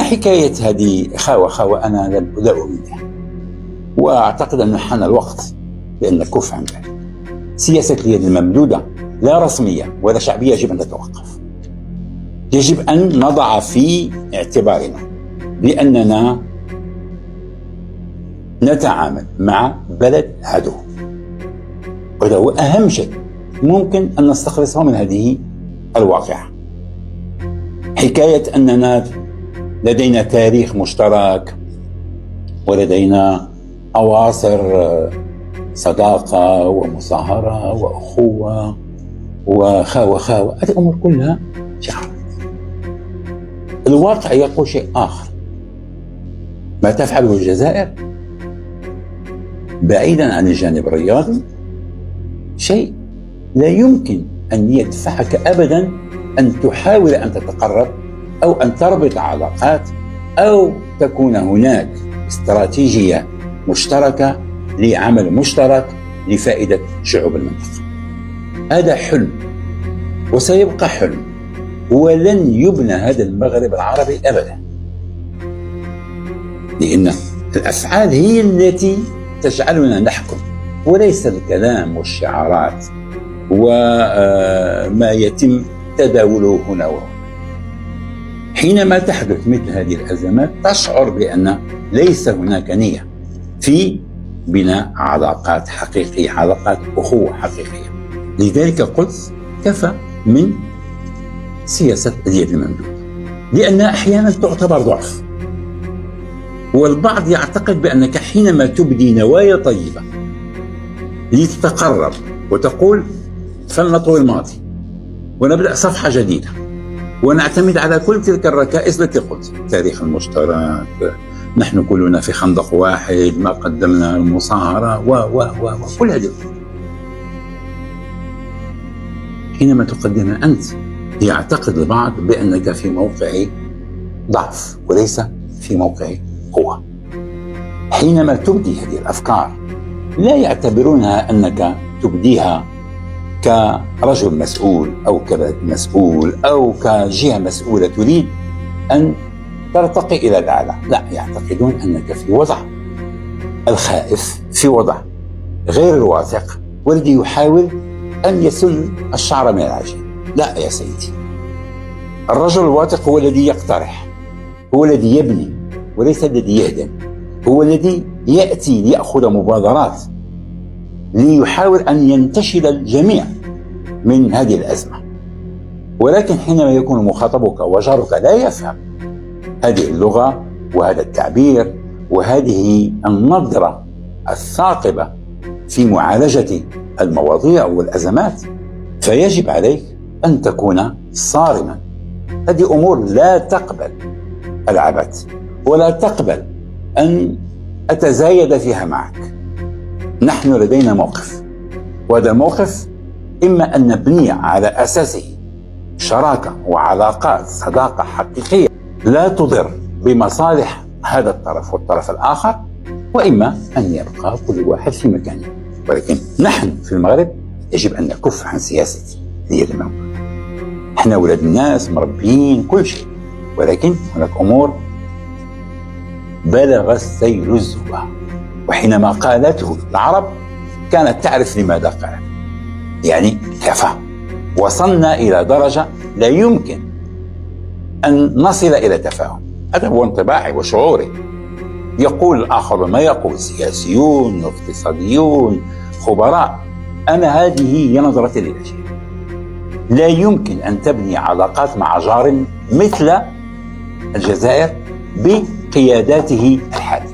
حكاية هذه خاوة أنا لم أؤمن بها، وأعتقد أن حان الوقت بأن نكف عن ذلك. سياسة اليد الممدودة لا رسمية ولا شعبية يجب أن تتوقف. يجب أن نضع في اعتبارنا بأننا نتعامل مع بلد عدو، وهذا هو أهم شيء ممكن أن نستخلصه من هذه الواقعة. حكاية أننا لدينا تاريخ مشترك ولدينا أواصر صداقة ومصاهرة وأخوة وخاوة، هذه الأمور كلها شعارات. الواقع يقول شيء آخر. ما تفعله الجزائر بعيدا عن الجانب الرياضي شيء لا يمكن أن يدفعك أبدا أن تحاول أن تتقرب أو أن تربط علاقات أو تكون هناك استراتيجية مشتركة لعمل مشترك لفائدة شعوب المنطقة. هذا حلم وسيبقى حلم، ولن يبنى هذا المغرب العربي أبدا، لأن الأفعال هي التي تجعلنا نحكم، وليس الكلام والشعارات وما يتم تداوله هنا وهنا. حينما تحدث مثل هذه الأزمات تشعر بأن ليس هناك نية في بناء علاقات حقيقية، علاقات أخوة حقيقية. لذلك قلت كفى من سياسة اليد الممدودة، لأنها أحيانا تعتبر ضعف، والبعض يعتقد بأنك حينما تبدي نوايا طيبة لتتقرب وتقول فلنطوي الماضي ونبدأ صفحة جديدة ونعتمد على كل تلك الركائز التي قلت، التاريخ المشترك، نحن كلنا في خندق واحد، ما قدمنا المصاهرة وكل هذه. حينما تقدمها أنت يعتقد البعض بأنك في موقع ضعف وليس في موقع قوة. حينما تبدي هذه الأفكار لا يعتبرونها أنك تبديها كرجل مسؤول أو كبلد مسؤول أو كجهة مسؤولة تريد أن ترتقي إلى الأعلى، لا، يعتقدون أنك في وضع الخائف، في وضع غير الواثق، والذي يحاول أن يسل الشعر من العجين. لا يا سيدي، الرجل الواثق هو الذي يقترح، هو الذي يبني وليس الذي يهدم، هو الذي يأتي ليأخذ مبادرات ليحاول أن ينتشل الجميع من هذه الأزمة. ولكن حينما يكون مخاطبك وجارك لا يفهم هذه اللغة وهذا التعبير وهذه النظرة الثاقبة في معالجة المواضيع والأزمات، فيجب عليك أن تكون صارما. هذه أمور لا تقبل العبث ولا تقبل أن أتزايد فيها معك. نحن لدينا موقف، وهذا الموقف إما أن نبني على أساسه شراكة وعلاقات صداقة حقيقية لا تضر بمصالح هذا الطرف والطرف الآخر، وإما أن يبقى كل واحد في مكانه. ولكن نحن في المغرب يجب أن نكف عن سياسة اليد الممدودة. احنا ولاد الناس مربيين كل شيء، ولكن هناك أمور بلغ السيل الزبا، وحينما قالته العرب كانت تعرف لماذا قالت، يعني كفى. وصلنا إلى درجة لا يمكن أن نصل إلى تفاهم. هذا هو انطباعي وشعوري. يقول الآخر ما يقول، سياسيون، اقتصاديون، خبراء. أنا هذه هي نظرتي للأشياء. لا يمكن أن تبني علاقات مع جار مثل الجزائر بقياداته الحالية.